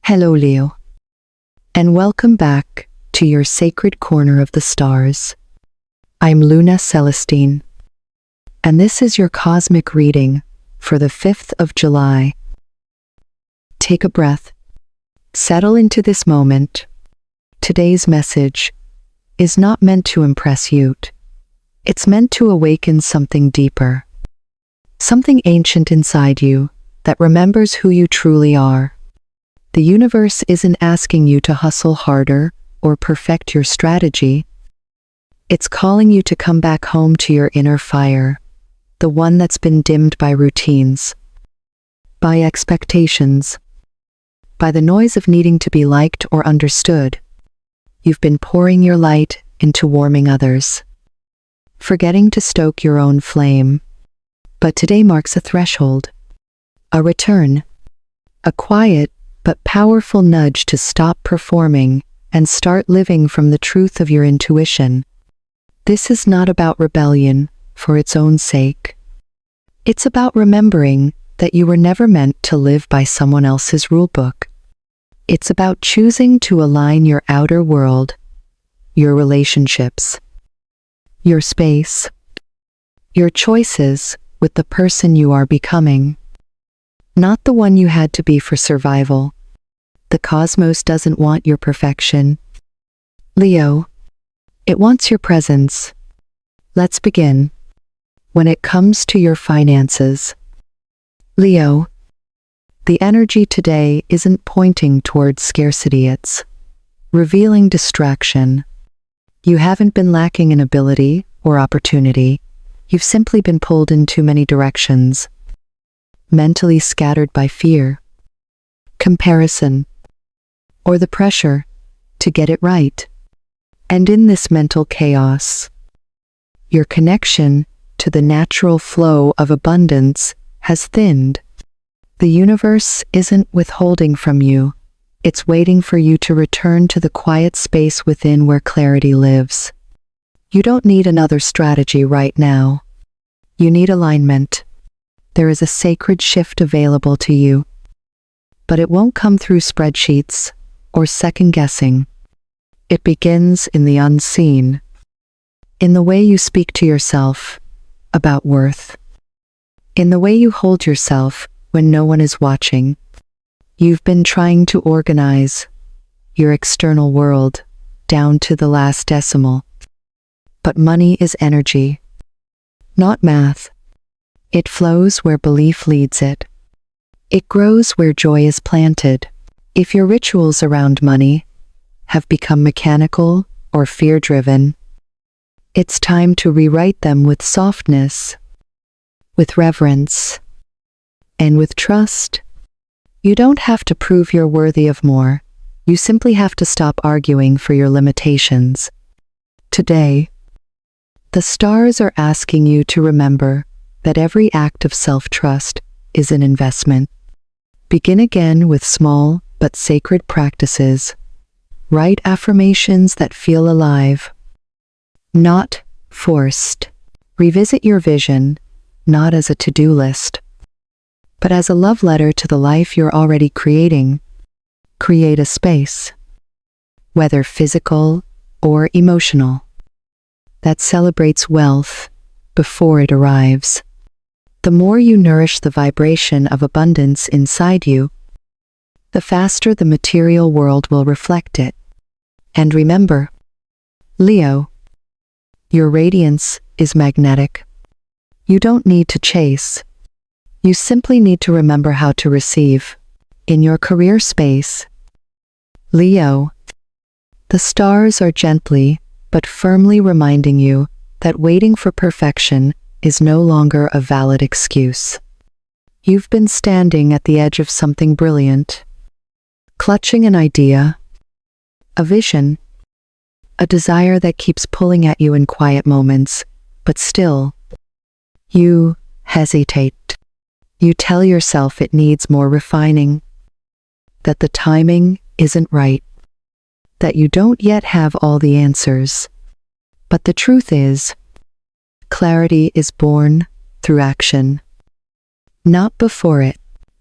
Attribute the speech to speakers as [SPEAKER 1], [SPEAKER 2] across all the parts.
[SPEAKER 1] Hello, Leo, and welcome back to your sacred corner of the stars. I'm Luna Celestine, and this is your cosmic reading for the 5th of July. Take a breath, settle into this moment. Today's message is not meant to impress you. It's meant to awaken something deeper, something ancient inside you that remembers who you truly are. The universe isn't asking you to hustle harder or perfect your strategy. It's calling you to come back home to your inner fire, the one that's been dimmed by routines, by expectations, by the noise of needing to be liked or understood. You've been pouring your light into warming others, forgetting to stoke your own flame. But today marks a threshold, a return, a quiet but powerful nudge to stop performing and start living from the truth of your intuition. This is not about rebellion for its own sake. It's about remembering that you were never meant to live by someone else's rulebook. It's about choosing to align your outer world, your relationships, your space, your choices with the person you are becoming, not the one you had to be for survival. The cosmos doesn't want your perfection, Leo. It wants your presence. Let's begin. When it comes to your finances, Leo, the energy today isn't pointing towards scarcity, it's revealing distraction. You haven't been lacking in ability or opportunity. You've simply been pulled in too many directions, mentally scattered by fear, comparison, or the pressure to get it right. And in this mental chaos, your connection to the natural flow of abundance has thinned. The universe isn't withholding from you. It's waiting for you to return to the quiet space within where clarity lives. You don't need another strategy right now. You need alignment. There is a sacred shift available to you, but it won't come through spreadsheets or second-guessing. It begins in the unseen, in the way you speak to yourself about worth, in the way you hold yourself when no one is watching. You've been trying to organize your external world down to the last decimal. But money is energy, not math. It flows where belief leads it. It grows where joy is planted. If your rituals around money have become mechanical or fear-driven, it's time to rewrite them with softness, with reverence, and with trust. You don't have to prove you're worthy of more. You simply have to stop arguing for your limitations. Today, the stars are asking you to remember that every act of self-trust is an investment. Begin again with small but sacred practices. Write affirmations that feel alive, not forced. Revisit your vision, not as a to-do list, but as a love letter to the life you're already creating. Create a space, whether physical or emotional, that celebrates wealth before it arrives. The more you nourish the vibration of abundance inside you, the faster the material world will reflect it. And remember, Leo, your radiance is magnetic. You don't need to chase. You simply need to remember how to receive. In your career space, Leo, the stars are gently but firmly reminding you that waiting for perfection is no longer a valid excuse. You've been standing at the edge of something brilliant, clutching an idea, a vision, a desire that keeps pulling at you in quiet moments, but still, you hesitate. You tell yourself it needs more refining, that the timing isn't right, that you don't yet have all the answers. But the truth is, clarity is born through action, not before it.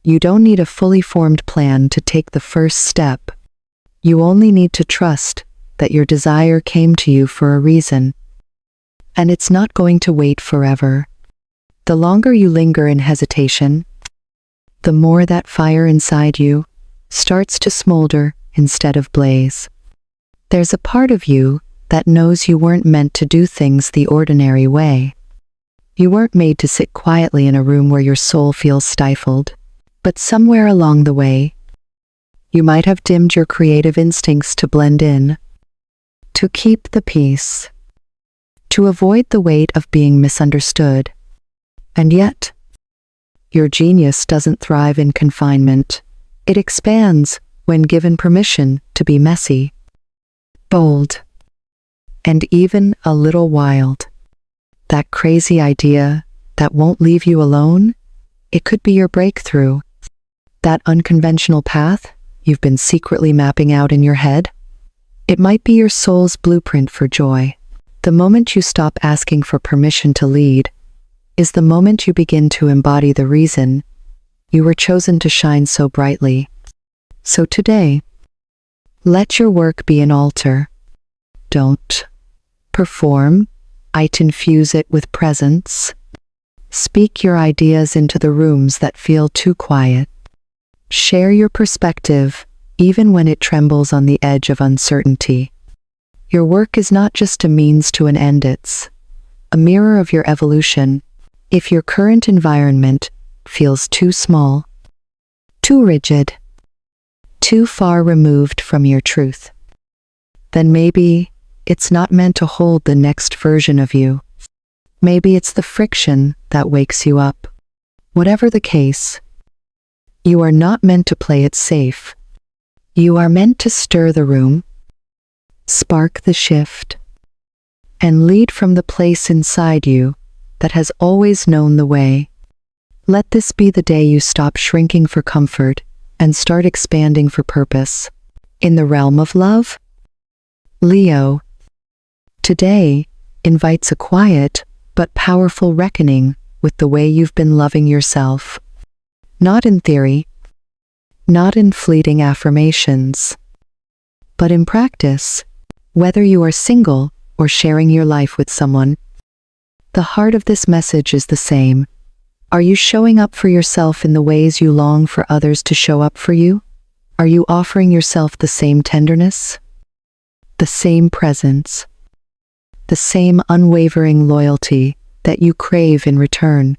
[SPEAKER 1] You don't need a fully formed plan to take the first step. You only need to trust that your desire came to you for a reason. And it's not going to wait forever. The longer you linger in hesitation, the more that fire inside you starts to smolder instead of blaze. There's a part of you that knows you weren't meant to do things the ordinary way. You weren't made to sit quietly in a room where your soul feels stifled. But somewhere along the way, you might have dimmed your creative instincts to blend in, to keep the peace, to avoid the weight of being misunderstood. And yet, your genius doesn't thrive in confinement. It expands when given permission to be messy, bold, and even a little wild. That crazy idea that won't leave you alone, it could be your breakthrough. That unconventional path you've been secretly mapping out in your head, it might be your soul's blueprint for joy. The moment you stop asking for permission to lead is the moment you begin to embody the reason you were chosen to shine so brightly. So today, let your work be an altar. Don't perform, infuse it with presence. Speak your ideas into the rooms that feel too quiet. Share your perspective, even when it trembles on the edge of uncertainty. Your work is not just a means to an end, it's a mirror of your evolution. If your current environment feels too small, too rigid, too far removed from your truth, then maybe it's not meant to hold the next version of you. Maybe it's the friction that wakes you up. Whatever the case, you are not meant to play it safe. You are meant to stir the room, spark the shift, and lead from the place inside you that has always known the way. Let this be the day you stop shrinking for comfort and start expanding for purpose. In the realm of love, Leo, today invites a quiet but powerful reckoning with the way you've been loving yourself. Not in theory, not in fleeting affirmations, but in practice. Whether you are single or sharing your life with someone, the heart of this message is the same. Are you showing up for yourself in the ways you long for others to show up for you? Are you offering yourself the same tenderness, the same presence, the same unwavering loyalty that you crave in return?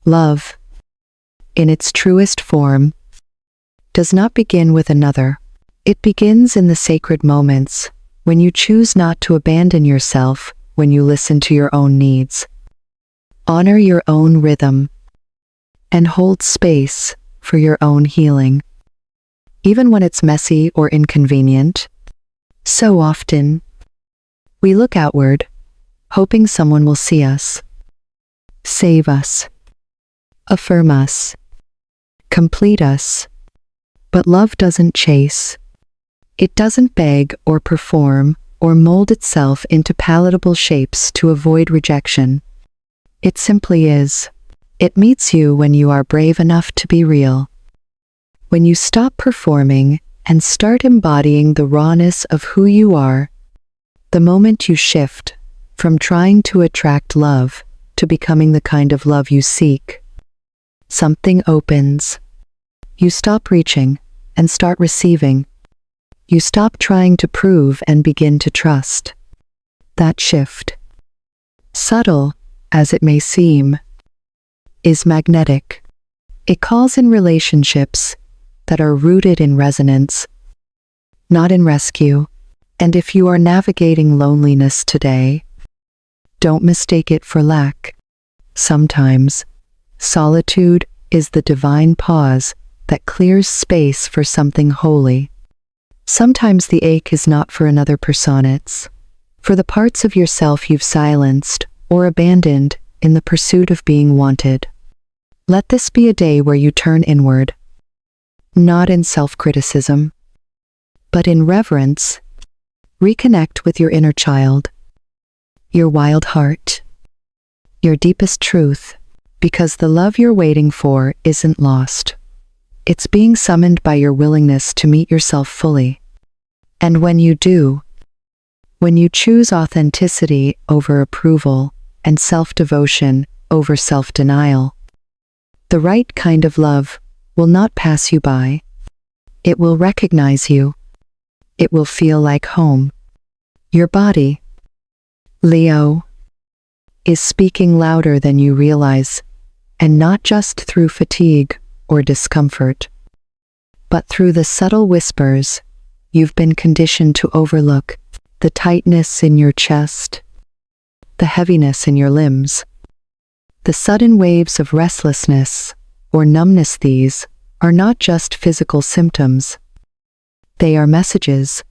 [SPEAKER 1] Love, in its truest form, does not begin with another. It begins in the sacred moments, when you choose not to abandon yourself, when you listen to your own needs, honor your own rhythm, and hold space for your own healing. Even when it's messy or inconvenient, so often, we look outward, hoping someone will see us, save us, affirm us, complete us. But love doesn't chase. It doesn't beg or perform or mold itself into palatable shapes to avoid rejection. It simply is. It meets you when you are brave enough to be real. When you stop performing and start embodying the rawness of who you are, the moment you shift from trying to attract love to becoming the kind of love you seek, something opens. You stop reaching and start receiving. You stop trying to prove and begin to trust. That shift, subtle as it may seem, is magnetic. It calls in relationships that are rooted in resonance, not in rescue. And if you are navigating loneliness today, don't mistake it for lack. Sometimes, solitude is the divine pause that clears space for something holy. Sometimes the ache is not for another persona, it's for the parts of yourself you've silenced or abandoned in the pursuit of being wanted. Let this be a day where you turn inward, not in self-criticism, but in reverence. Reconnect with your inner child, your wild heart, your deepest truth, because the love you're waiting for isn't lost. It's being summoned by your willingness to meet yourself fully. And when you do, when you choose authenticity over approval and self-devotion over self-denial, the right kind of love will not pass you by. It will recognize you. It will feel like home. Your body, Leo, is speaking louder than you realize, and not just through fatigue or discomfort, but through the subtle whispers you've been conditioned to overlook, the tightness in your chest, the heaviness in your limbs, the sudden waves of restlessness or numbness. These are not just physical symptoms. They are messages.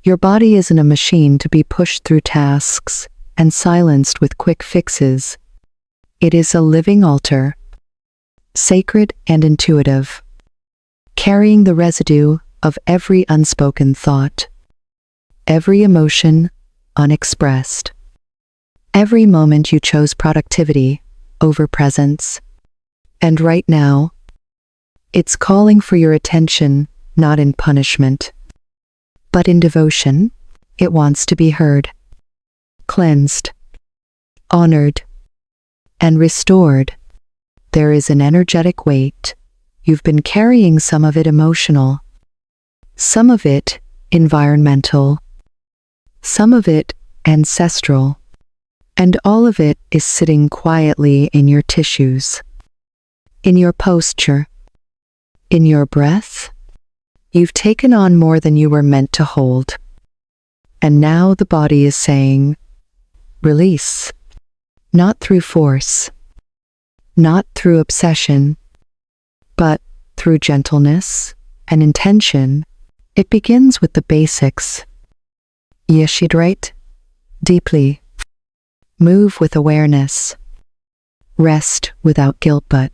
[SPEAKER 1] Your body isn't a machine to be pushed through tasks and silenced with quick fixes. It is a living altar, sacred and intuitive, carrying the residue of every unspoken thought, every emotion unexpressed, every moment you chose productivity over presence. And right now, it's calling for your attention, not in punishment, but in devotion. It wants to be heard, cleansed, honored, and restored. There is an energetic weight. You've been carrying some of it emotional, some of it environmental, some of it ancestral, and all of it is sitting quietly in your tissues, in your posture, in your breath. You've taken on more than you were meant to hold. And now the body is saying, release. Not through force, not through obsession, but through gentleness and intention. It begins with the basics. Hydrate deeply. Move with awareness. Rest without guilt, but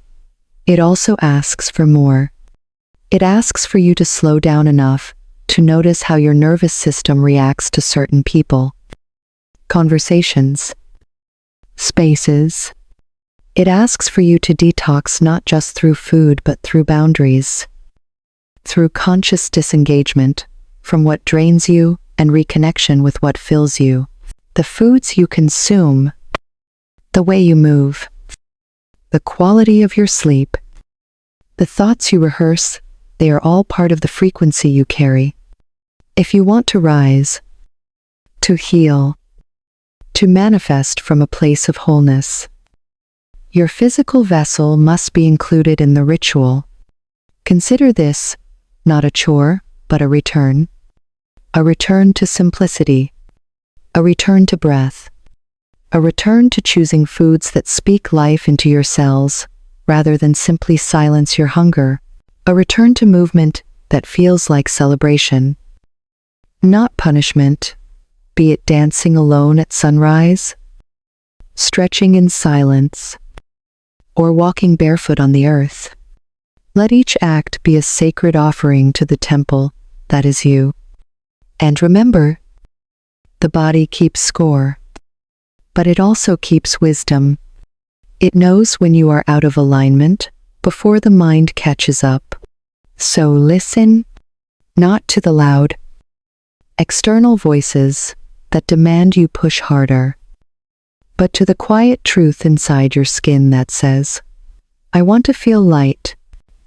[SPEAKER 1] it also asks for more. It asks for you to slow down enough to notice how your nervous system reacts to certain people, conversations, spaces. It asks for you to detox not just through food but through boundaries, through conscious disengagement from what drains you and reconnection with what fills you. The foods you consume, the way you move, the quality of your sleep, the thoughts you rehearse, they are all part of the frequency you carry. If you want to rise, to heal, to manifest from a place of wholeness, your physical vessel must be included in the ritual. Consider this not a chore, but a return to simplicity, a return to breath, a return to choosing foods that speak life into your cells rather than simply silence your hunger, a return to movement that feels like celebration, not punishment, be it dancing alone at sunrise, stretching in silence, or walking barefoot on the earth. Let each act be a sacred offering to the temple that is you. And remember, the body keeps score, but it also keeps wisdom. It knows when you are out of alignment before the mind catches up. So listen, not to the loud, external voices that demand you push harder, but to the quiet truth inside your skin that says, I want to feel light,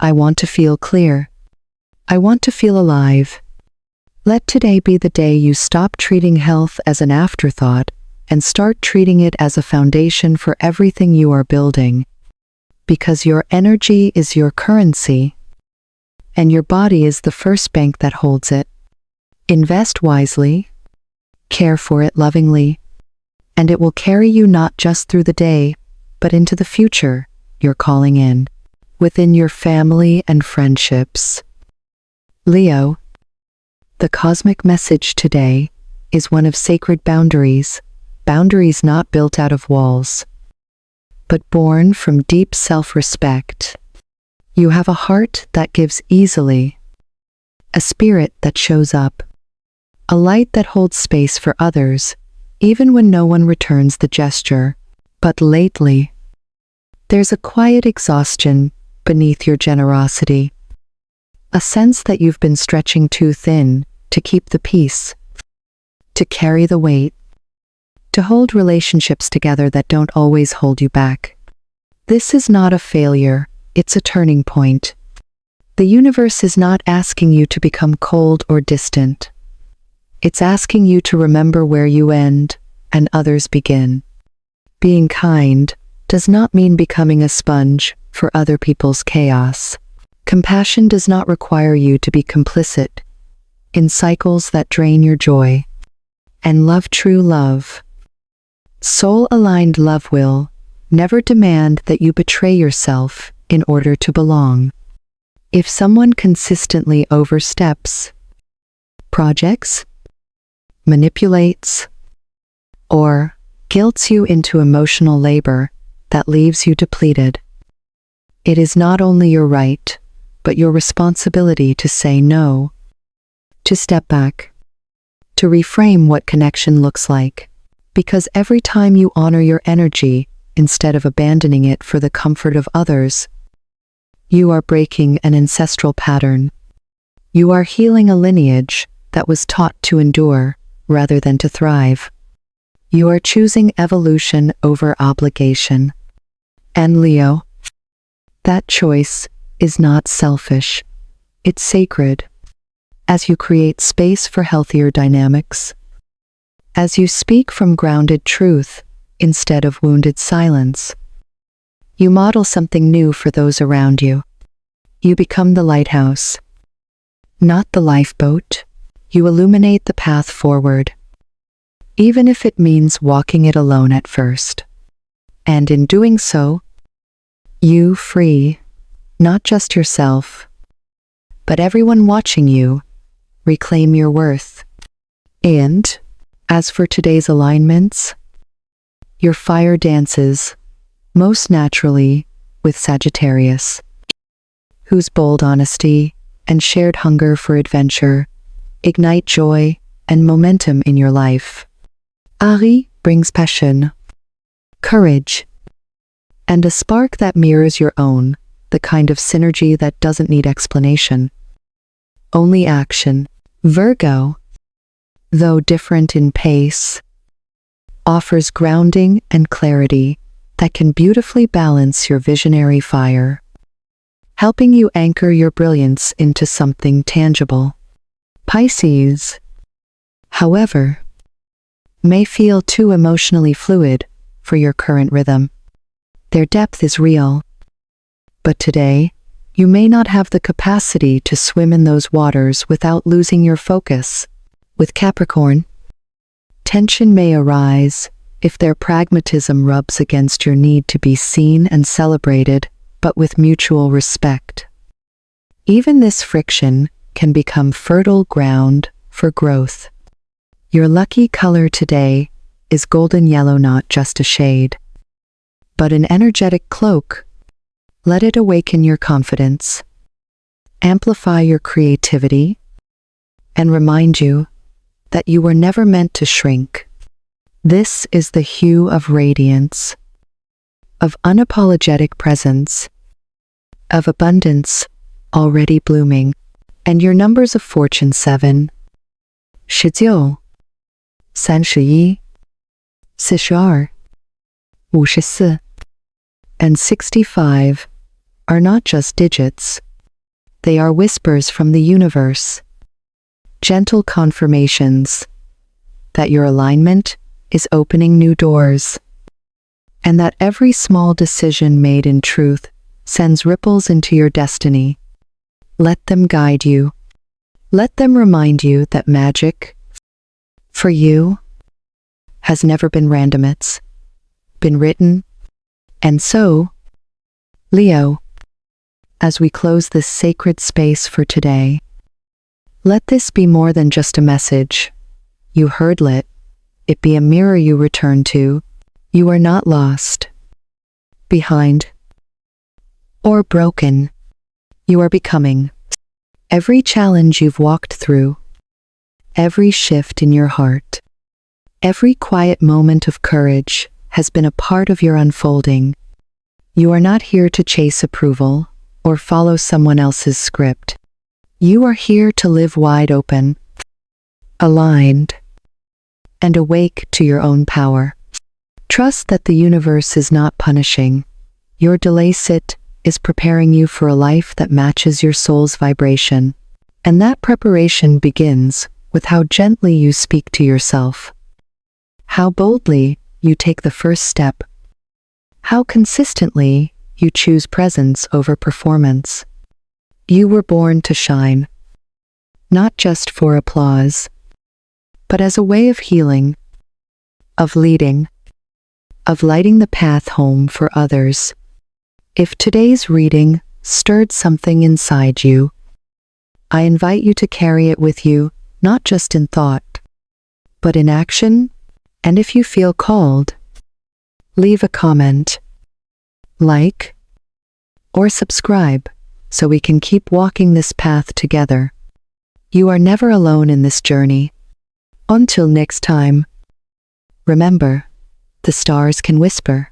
[SPEAKER 1] I want to feel clear, I want to feel alive. Let today be the day you stop treating health as an afterthought and start treating it as a foundation for everything you are building. Because your energy is your currency, and your body is the first bank that holds it. Invest wisely, care for it lovingly, and it will carry you not just through the day, but into the future you're calling in, within your family and friendships. Leo, the cosmic message today is one of sacred boundaries, boundaries not built out of walls, but born from deep self-respect. You have a heart that gives easily, a spirit that shows up, a light that holds space for others, even when no one returns the gesture. But lately, there's a quiet exhaustion beneath your generosity. A sense that you've been stretching too thin to keep the peace, to carry the weight, to hold relationships together that don't always hold you back. This is not a failure, it's a turning point. The universe is not asking you to become cold or distant. It's asking you to remember where you end and others begin. Being kind does not mean becoming a sponge for other people's chaos. Compassion does not require you to be complicit in cycles that drain your joy. And love, true love, soul-aligned love will never demand that you betray yourself in order to belong. If someone consistently oversteps, projects, manipulates, or guilts you into emotional labor that leaves you depleted, it is not only your right, but your responsibility to say no, to step back, to reframe what connection looks like. Because every time you honor your energy instead of abandoning it for the comfort of others, you are breaking an ancestral pattern. You are healing a lineage that was taught to endure rather than to thrive. You are choosing evolution over obligation. And Leo, that choice is not selfish. It's sacred. As you create space for healthier dynamics, as you speak from grounded truth instead of wounded silence, you model something new for those around you. You become the lighthouse, not the lifeboat. You illuminate the path forward, even if it means walking it alone at first. And in doing so, you free not just yourself, but everyone watching you. Reclaim your worth. And, as for today's alignments, your fire dances most naturally with Sagittarius, whose bold honesty and shared hunger for adventure ignite joy and momentum in your life. Aries brings passion, courage, and a spark that mirrors your own, the kind of synergy that doesn't need explanation, only action. Virgo, though different in pace, offers grounding and clarity that can beautifully balance your visionary fire, helping you anchor your brilliance into something tangible. Pisces, however, may feel too emotionally fluid for your current rhythm. Their depth is real, but today, you may not have the capacity to swim in those waters without losing your focus. With Capricorn, tension may arise if their pragmatism rubs against your need to be seen and celebrated, but with mutual respect. Even this friction can become fertile ground for growth. Your lucky color today is golden yellow, not just a shade, but an energetic cloak. Let it awaken your confidence, amplify your creativity, and remind you that you were never meant to shrink. This is the hue of radiance, of unapologetic presence, of abundance already blooming. And your numbers of fortune 7, 19, 31, 42, 54, and 65 are not just digits. They are whispers from the universe, gentle confirmations that your alignment is opening new doors, and that every small decision made in truth sends ripples into your destiny. Let them guide you. Let them remind you that magic, for you, has never been random. It's been written. And so, Leo, as we close this sacred space for today, let this be more than just a message you heard. Let it be a mirror you return to. You are not lost, behind, or broken. You are becoming. Every challenge you've walked through, every shift in your heart, every quiet moment of courage has been a part of your unfolding. You are not here to chase approval or follow someone else's script. You are here to live wide open, aligned, and awake to your own power. Trust that the universe is not punishing. Your delay is preparing you for a life that matches your soul's vibration. And that preparation begins with how gently you speak to yourself, how boldly you take the first step, how consistently you choose presence over performance. You were born to shine, not just for applause, but as a way of healing, of leading, of lighting the path home for others. If today's reading stirred something inside you, I invite you to carry it with you, not just in thought, but in action. And if you feel called, leave a comment, like, or subscribe so we can keep walking this path together. You are never alone in this journey. Until next time, remember, the stars can whisper,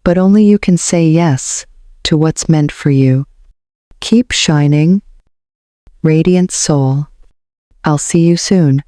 [SPEAKER 1] but only you can say yes to what's meant for you. Keep shining, radiant soul. I'll see you soon.